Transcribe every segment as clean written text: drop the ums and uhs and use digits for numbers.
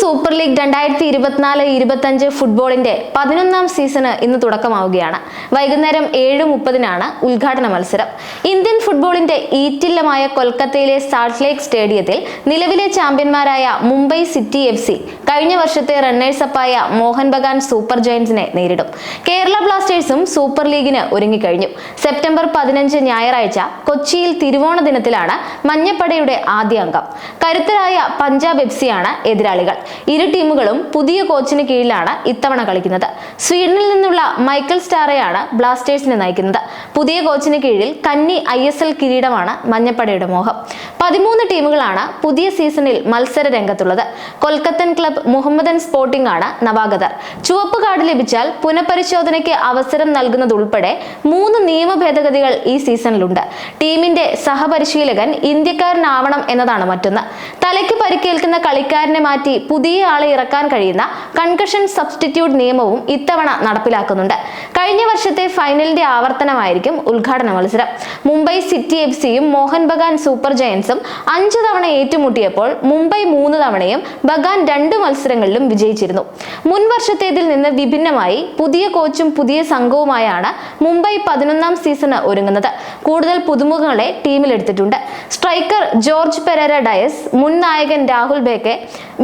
Super league 2024-25 ഫുട്ബോളിന്റെ 11ാം season ഇന്ന് തുടക്കമാവുകയാണ്. വൈകുന്നേരം 7:30-നാണ് ഉദ്ഘാടന മത്സരം. ഇന്ത്യൻ ഫുട്ബോളിന്റെ ഈറ്റില്ലമായ കൊൽക്കത്തയിലെ സാൾട്ട് ലേക്ക് സ്റ്റേഡിയത്തിൽ നിലവിലെ ചാമ്പ്യന്മാരായ മുംബൈ സിറ്റി FC കഴിഞ്ഞ വർഷത്തെ റണ്ണേഴ്സ് അപ്പായ മോഹൻ ബഗാൻ സൂപ്പർ ജയന്റ്സിനെ നേരിടും. കേരള ബ്ലാസ്റ്റേഴ്സും സൂപ്പർ ലീഗിന് ഒരുങ്ങിക്കഴിഞ്ഞു. സെപ്റ്റംബർ 15 ഞായറാഴ്ച കൊച്ചിയിൽ തിരുവോണ ദിനത്തിലാണ് മഞ്ഞപ്പടയുടെ ആദ്യ അംഗം. കരുത്തരായ പഞ്ചാബ് FC ആണ് എതിരാളികൾ. ഇരു ടീമുകളും പുതിയ കോച്ചിന് കീഴിലാണ് ഇത്തവണ കളിക്കുന്നത്. സ്വീഡനിൽ നിന്നുള്ള മൈക്കൽ സ്റ്റാറയാണ് ബ്ലാസ്റ്റേഴ്സിനെ നയിക്കുന്നത്. പുതിയ കോച്ചിന് കീഴിൽ കന്നി ISL കിരീടമാണ് മഞ്ഞപ്പടയുടെ മോഹം. 13 ടീമുകളാണ് പുതിയ സീസണിൽ മത്സര രംഗത്തുള്ളത്. കൊൽക്കത്തൻ ക്ലബ് മുഹമ്മദൻ സ്പോർട്ടിംഗ് ആണ് നവാഗതർ. ചുവപ്പ് കാർഡ് ലഭിച്ചാൽ പുനഃപരിശോധനയ്ക്ക് അവസരം നൽകുന്നതുൾപ്പെടെ 3 നിയമ ഭേദഗതികൾ ഈ സീസണിലുണ്ട്. ടീമിന്റെ സഹപരിശീലകൻ ഇന്ത്യക്കാരനാവണം എന്നതാണ് മറ്റൊന്ന്. തലയ്ക്ക് പരിക്കേൽക്കുന്ന കളിക്കാരനെ മാറ്റി പുതിയ ആളെ ഇറക്കാൻ കഴിയുന്ന കൺകഷൻ സബ്സ്റ്റിറ്റ്യൂട്ട് നിയമവും ഇത്തവണ നടപ്പിലാക്കുന്നുണ്ട്. കഴിഞ്ഞ വർഷത്തെ ഫൈനലിന്റെ ആവർത്തനമായിരിക്കും ഉദ്ഘാടന മത്സരം. മുംബൈ സിറ്റി FCയും മോഹൻ ബഗാൻ സൂപ്പർ ജയന്റ്സും 5 തവണ ഏറ്റുമുട്ടിയപ്പോൾ മുംബൈ 3 തവണയും ബഗാൻ 2 മത്സരങ്ങളിലും വിജയിച്ചിരുന്നു. മുൻ വർഷത്തേതിൽ നിന്ന് വിഭിന്നമായി പുതിയ കോച്ചും പുതിയ സംഘവുമായാണ് മുംബൈ 11ാം സീസണ് ഒരുങ്ങുന്നത്. കൂടുതൽ പുതുമുഖങ്ങളെ ടീമിലെടുത്തിട്ടുണ്ട്. സ്ട്രൈക്കർ ജോർജ് പെരേര ഡയസ്, മുൻ നായകൻ രാഹുൽ ബേക്കെ,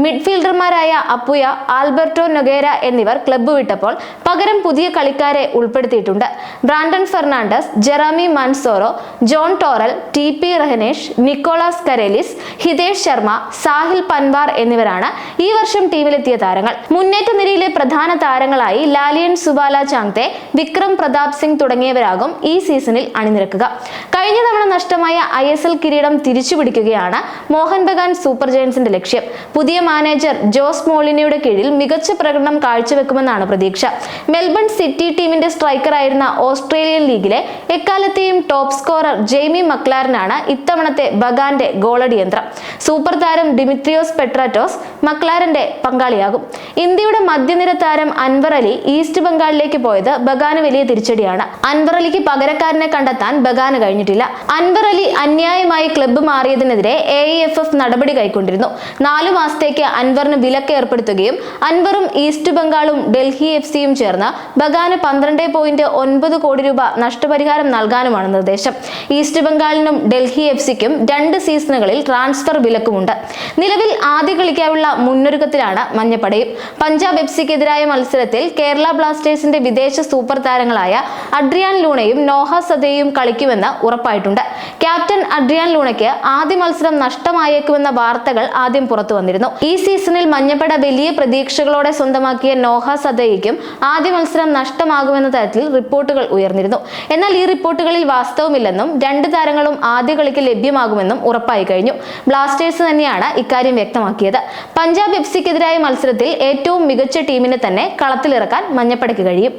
മിഡ്ഫീൽഡർമാരായ അപ്പുയ, ആൽബർട്ടോ നൊഗേര എന്നിവർ ക്ലബ്ബ് വിട്ടപ്പോൾ പകരം പുതിയ കളിക്കാരെ ഉൾപ്പെടുത്തിയിട്ടുണ്ട്. Brandon Fernandes, Jeremy Manzorro, Jon Toral, TP Rehenesh, Nikolaos Karelis, Hitesh Sharma, Sahil Panwar എന്നിവരാണ് ഈ വർഷം ടീമിലെത്തിയ താരങ്ങൾ. മുന്നേറ്റ നിരയിലെ പ്രധാന താരങ്ങളായി ലാലിയൻ സുബാല ചാങ്തെ, വിക്രം പ്രതാപ് സിംഗ് തുടങ്ങിയവരാകും ഈ സീസണിൽ അണിനിരക്കുക. കഴിഞ്ഞ തവണ നഷ്ടമായ ISL കിരീടം തിരിച്ചുപിടിക്കുകയാണ് മോഹൻ ബഗാൻ സൂപ്പർ ജയന്റ്സിന്റെ ലക്ഷ്യം. പുതിയ മാനേജർ ജോസ് മോളിനയുടെ കീഴിൽ മികച്ച പ്രകടനം കാഴ്ചവെക്കുമെന്നാണ് പ്രതീക്ഷ. മെൽബൺ സിറ്റി ടീമിന്റെ സ്ട്രൈക്കറായിരുന്ന ഓസ്ട്രേലിയൻ ലീഗിലെ എക്കാലത്തെയും ടോപ്പ് സ്കോറർ ജെയ്മി മക്ലാരനാണ് ഇത്തവണത്തെ ബഗാന്റെ ഗോളടി യന്ത്രം. സൂപ്പർ താരം ഡിമിത്രിയോസ് പെട്രാറ്റോസ് മക്ലാരന്റെ പങ്കാളിയാകും. ഇന്ത്യയുടെ മധ്യനിര താരം അൻവർ അലി ഈസ്റ്റ് ബംഗാളിലേക്ക് പോയത് ബഗാന് വലിയ തിരിച്ചടിയാണ്. അൻവർ അലിക്ക് പകരക്കാരനെ കണ്ടെത്താൻ ബഗാന് കഴിഞ്ഞിട്ടില്ല. അൻവർ അലി അന്യായമായി ക്ലബ്ബ് മാറിയതിനെതിരെ AIFF നടപടി കൈക്കൊണ്ടിരുന്നു. 4 മാസത്തേക്ക് അൻവറിന് വിലക്ക് ഏർപ്പെടുത്തുകയും അൻവറും ഈസ്റ്റ് ബംഗാളും ഡൽഹി FCയും ചേർന്ന് ബഗാന് 12.9 കോടി രൂപ നഷ്ടപരിഹാരം നൽകാനുമാണ് നിർദ്ദേശം. ഈസ്റ്റ് ബംഗാളിനും ഡൽഹി FCക്കും 2 സീസണുകളിൽ ട്രാൻസ്ഫർ വിലക്കുമുണ്ട്. നിലവിൽ ആദ്യ കളിക്കാനുള്ള മുന്നൊരുക്കത്തിലാണ് മഞ്ഞപ്പടയും. പഞ്ചാബ് FCക്കെതിരായ മത്സരത്തിൽ കേരള ബ്ലാസ്റ്റേഴ്സിന്റെ വിദേശ സൂപ്പർ താരങ്ങളായ അഡ്രിയാൻ ലൂണയും നോഹ സദയും കളിക്കുമെന്ന് ഉറപ്പായിട്ടുണ്ട്. ക്യാപ്റ്റൻ അഡ്രിയാൻ ലൂണയ്ക്ക് ആദ്യ മത്സരം നഷ്ടമായേക്കുമെന്ന വാർത്തകൾ ആദ്യം പുറത്തു വന്നിരുന്നു. ഈ സീസണിൽ മഞ്ഞപ്പട വലിയ പ്രതീക്ഷകളോടെ സ്വന്തമാക്കിയ നോഹ സദയ്ക്കും ആദ്യ മത്സരം നഷ്ടമാകുമെന്ന തരത്തിൽ റിപ്പോർട്ടുകൾ ഉയർന്നിരുന്നു. എന്നാൽ ഈ റിപ്പോർട്ടുകളിൽ വാസ്തവമില്ലെന്നും 2 താരങ്ങളും ആദ്യ കളിക്ക് ലഭ്യമാകുമെന്നും ഉറപ്പായി കഴിഞ്ഞു. ബ്ലാസ്റ്റേഴ്സ് തന്നെയാണ് ഇക്കാര്യം വ്യക്തമാക്കിയത്. പഞ്ചാബ് FCക്കെതിരായ മത്സരത്തിൽ ഏറ്റവും മികച്ച ടീമിനെ തന്നെ കളത്തിലിറക്കാൻ മഞ്ഞപ്പടയ്ക്ക് കഴിയും.